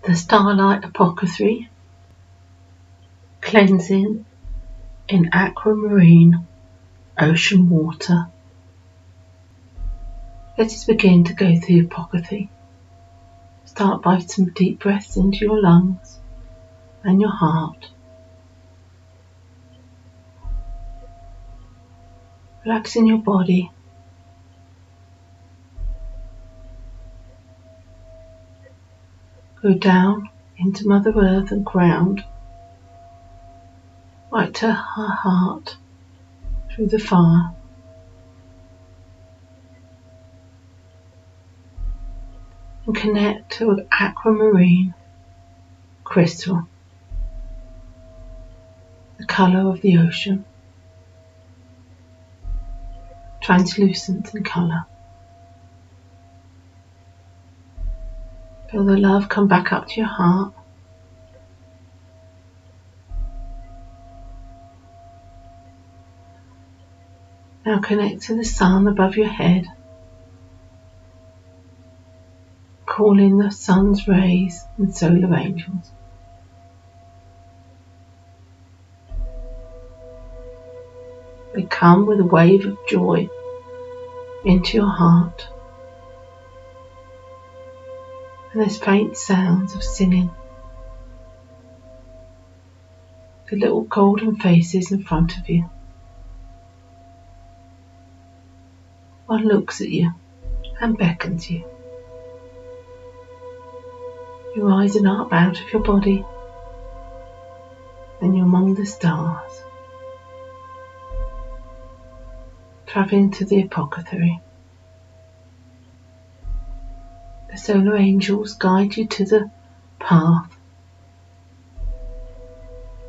The Starlight Apothecary, cleansing in Aquamarine Ocean Water. Let us begin to go through the apothecary. Start by some deep breaths into your lungs and your heart. Relaxing your body. Go down into Mother Earth and ground, right to her heart through the fire. And connect to an aquamarine crystal, the colour of the ocean, translucent in colour. Feel the love come back up to your heart. Now connect to the sun above your head. Call in the sun's rays and solar angels. They come with a wave of joy into your heart. And there's faint sounds of singing. The little golden faces in front of you. One looks at you and beckons you. You're rising up out of your body and you're among the stars, travelling to the apothecary. The solar angels guide you to the path,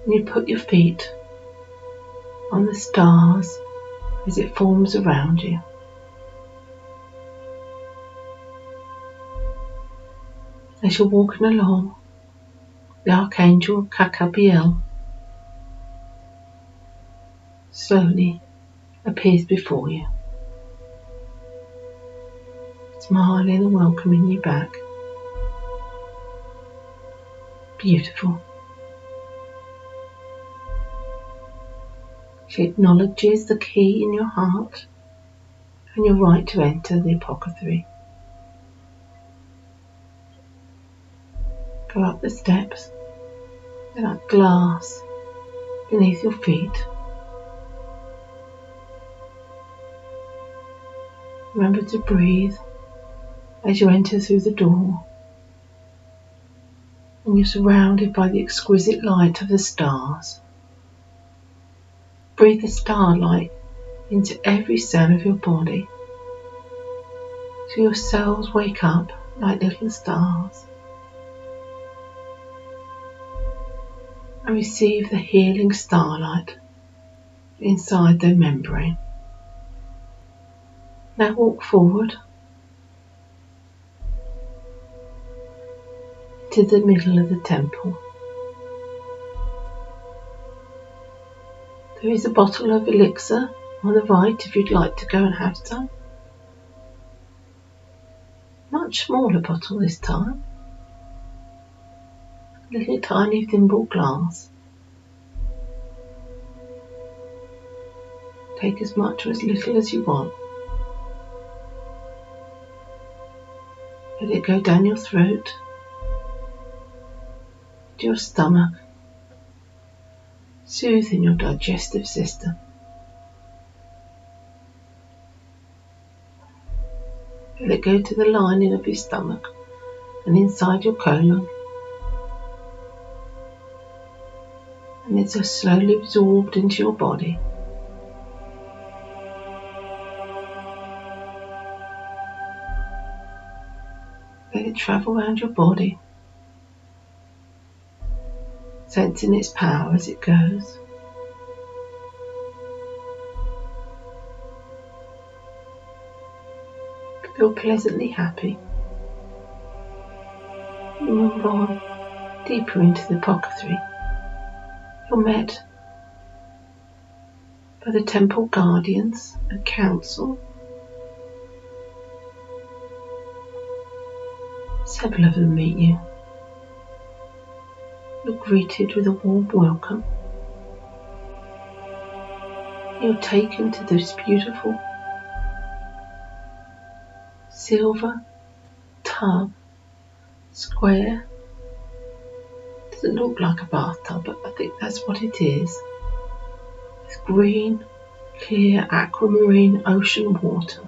and you put your feet on the stars as it forms around you. As you're walking along, the Archangel Jacqueline slowly appears before you, smiling and welcoming you back. Beautiful. She acknowledges the key in your heart and your right to enter the apothecary. Go up the steps, they're like glass beneath your feet. Remember to breathe as you enter through the door, and you're surrounded by the exquisite light of the stars. Breathe the starlight into every cell of your body, so your cells wake up like little stars and receive the healing starlight inside their membrane. Now walk forward to the middle of the temple. There is a bottle of elixir on the right if you'd like to go and have some. Much smaller bottle this time. Little tiny thimble glass. Take as much or as little as you want. Let it go down your throat, to your stomach, soothing your digestive system. Let it go to the lining of your stomach and inside your colon. And it's slowly absorbed into your body. Let it travel around your body, sensing its power as it goes. Feel pleasantly happy. You move on deeper into the apothecary. You're met by the temple guardians and council. Several of them meet you. You're greeted with a warm welcome. You're taken to this beautiful silver tub, square. Doesn't look like a bathtub, but I think that's what it is. It's green, clear aquamarine ocean water.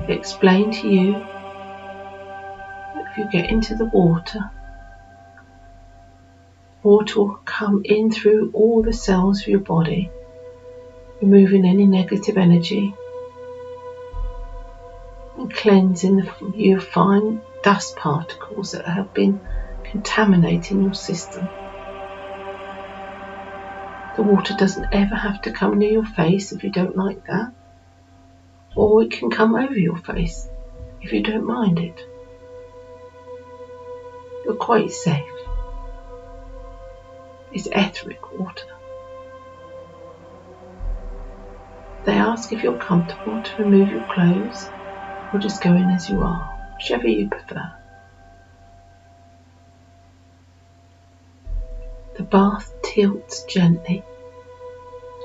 They explain to you that if you get into the water will come in through all the cells of your body, removing any negative energy and cleansing your fine dust particles that have been contaminating your system. The water doesn't ever have to come near your face if you don't like that, or it can come over your face if you don't mind it. You're quite safe. It's etheric water. They ask if you're comfortable to remove your clothes or just go in as you are, whichever you prefer. The bath tilts gently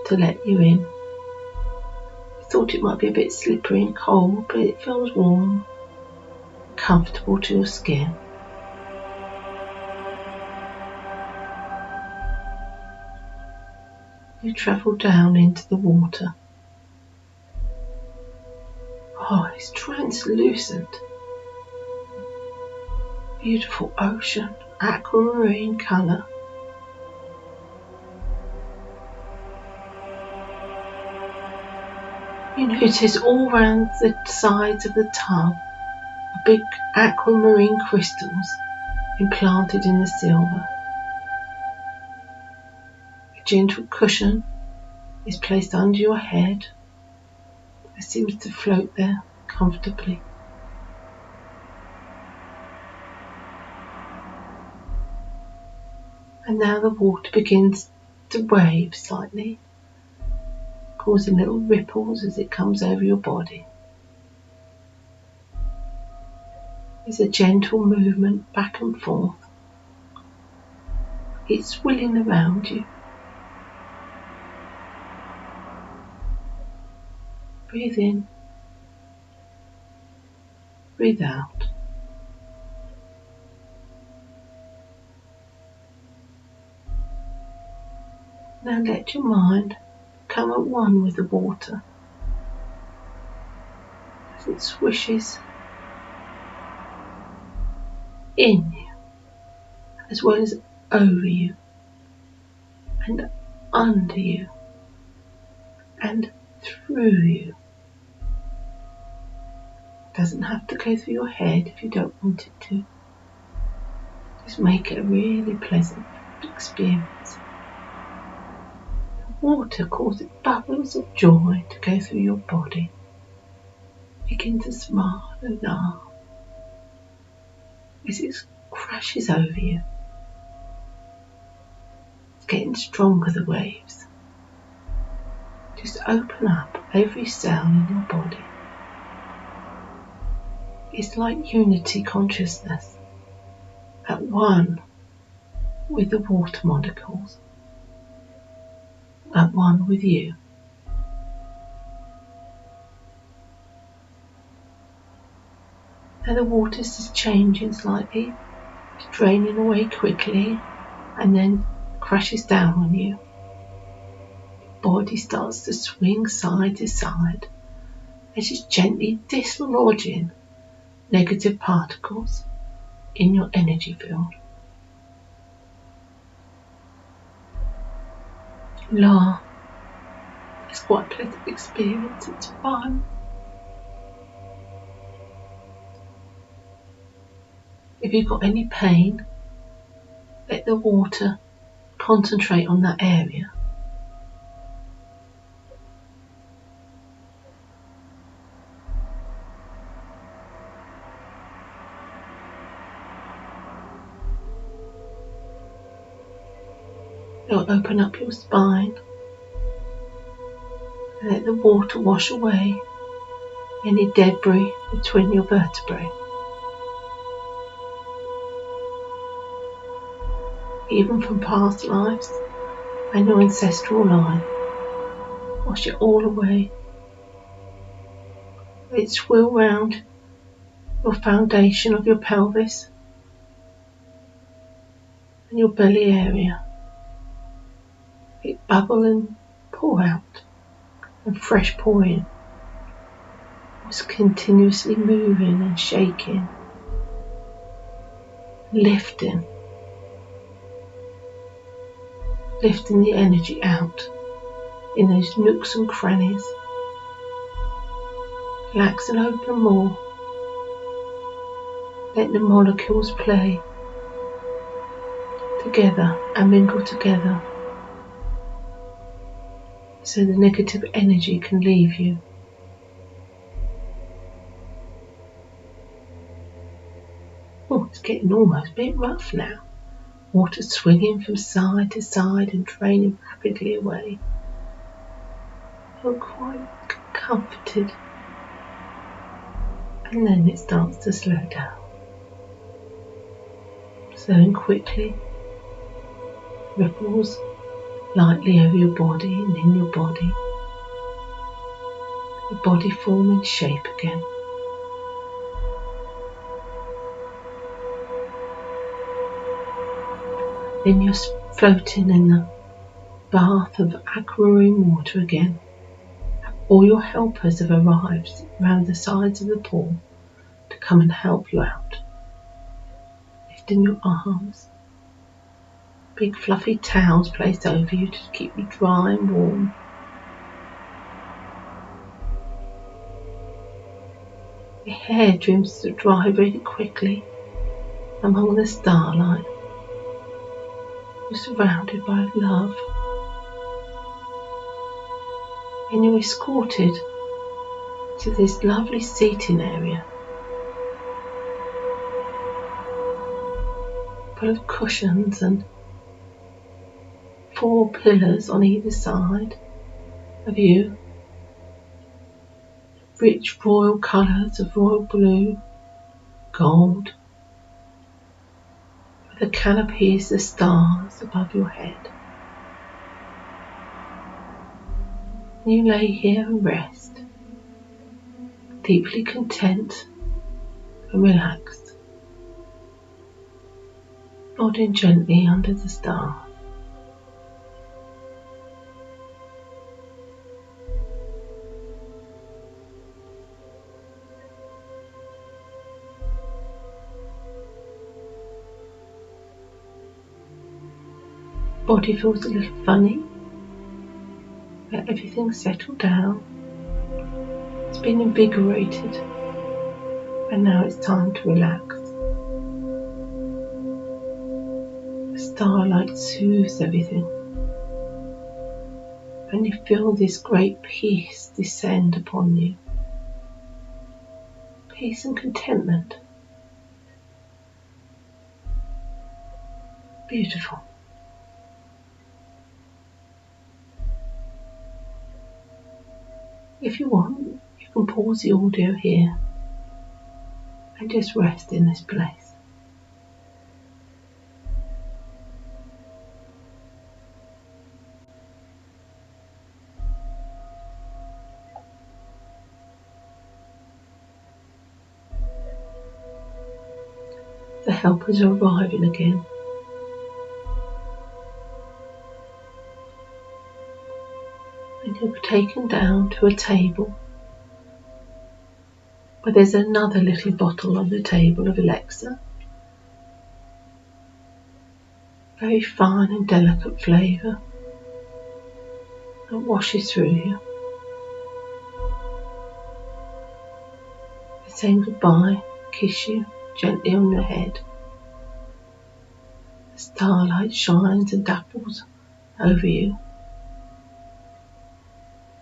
to let you in. You thought it might be a bit slippery and cold, but it feels warm, comfortable to your skin. You travel down into the water. Oh, it's translucent. Beautiful ocean, aquamarine colour. You notice all round the sides of the tub are big aquamarine crystals implanted in the silver. A gentle cushion is placed under your head. It seems to float there comfortably. And now the water begins to wave slightly, causing little ripples as it comes over your body. There's a gentle movement back and forth. It's swirling around you. Breathe in, breathe out. Now let your mind come at one with the water as it swishes in you as well as over you and under you and through you. It doesn't have to go through your head if you don't want it to. Just make it a really pleasant experience. The water causes bubbles of joy to go through your body. Begin to smile and laugh as it crashes over you. It's getting stronger, the waves. Just open up every cell in your body. It's like unity consciousness, at one with the water molecules, at one with you. Now the water is changing slightly, it's draining away quickly and then crashes down on you. Your body starts to swing side to side as it's gently dislodging negative particles in your energy field. Laugh. It's quite a pleasant experience, it's fun. If you've got any pain, let the water concentrate on that area. It'll open up your spine and let the water wash away any debris between your vertebrae. even from past lives and your ancestral line. Wash it all away. Let it swirl round your foundation of your pelvis and your belly area. Let it bubble and pour out and fresh pour in. It's continuously moving and shaking, lifting the energy out in those nooks and crannies. Relax and open more. Let the molecules play together and mingle together so the negative energy can leave you. Oh, it's getting almost a bit rough now. Water swinging from side to side and draining rapidly away. You're quite comforted. And then it starts to slow down. Slowing quickly, ripples lightly over your body and in your body. Your body forming shape again. Then you're floating in the bath of aquamarine water again. All your helpers have arrived around the sides of the pool to come and help you out. Lifting your arms. Big fluffy towels placed over you to keep you dry and warm. Your hair trims to dry really quickly among the starlight. You're surrounded by love. And you're escorted to this lovely seating area full of cushions and 4 pillars on either side of you. Rich royal colours of royal blue, gold, with the canopies, the stars above your head. You lay here and rest, deeply content and relaxed, nodding gently under the stars. Body feels a little funny. Let everything settle down. It's been invigorated and now it's time to relax. The starlight soothes everything and you feel this great peace descend upon you. Peace and contentment. Beautiful. If you want, you can pause the audio here and just rest in this place. The helpers are arriving again. And you're taken down to a table where there's another little bottle on the table of elixir. Very fine and delicate flavour that washes through you. They're saying goodbye, kiss you gently on your head. The starlight shines and dapples over you.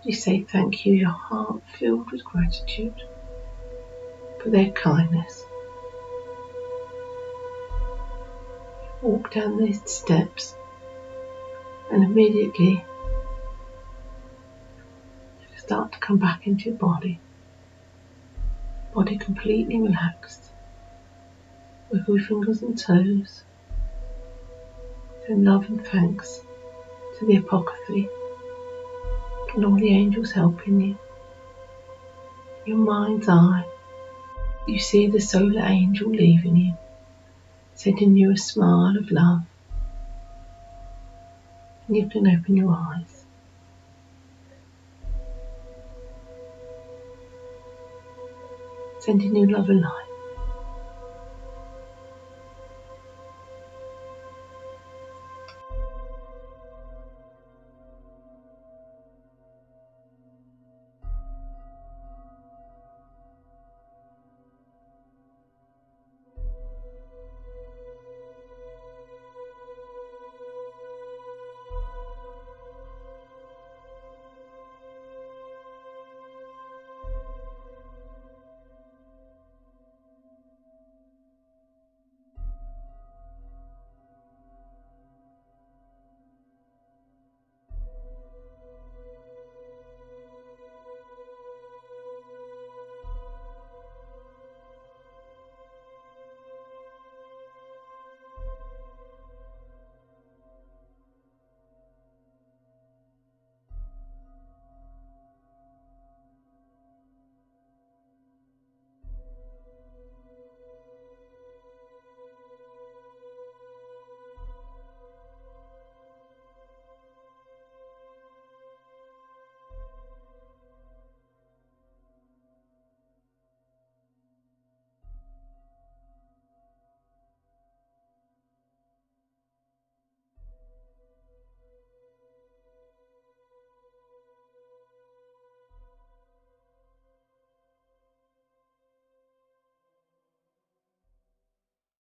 You say thank you, your heart filled with gratitude for their kindness. Walk down these steps and immediately you start to come back into your body. Body completely relaxed. Wiggle your fingers and toes. and love and thanks to the apothecary and all the angels helping you. In your mind's eye, you see the solar angel leaving you, sending you a smile of love, and you can open your eyes. Sending you love and light.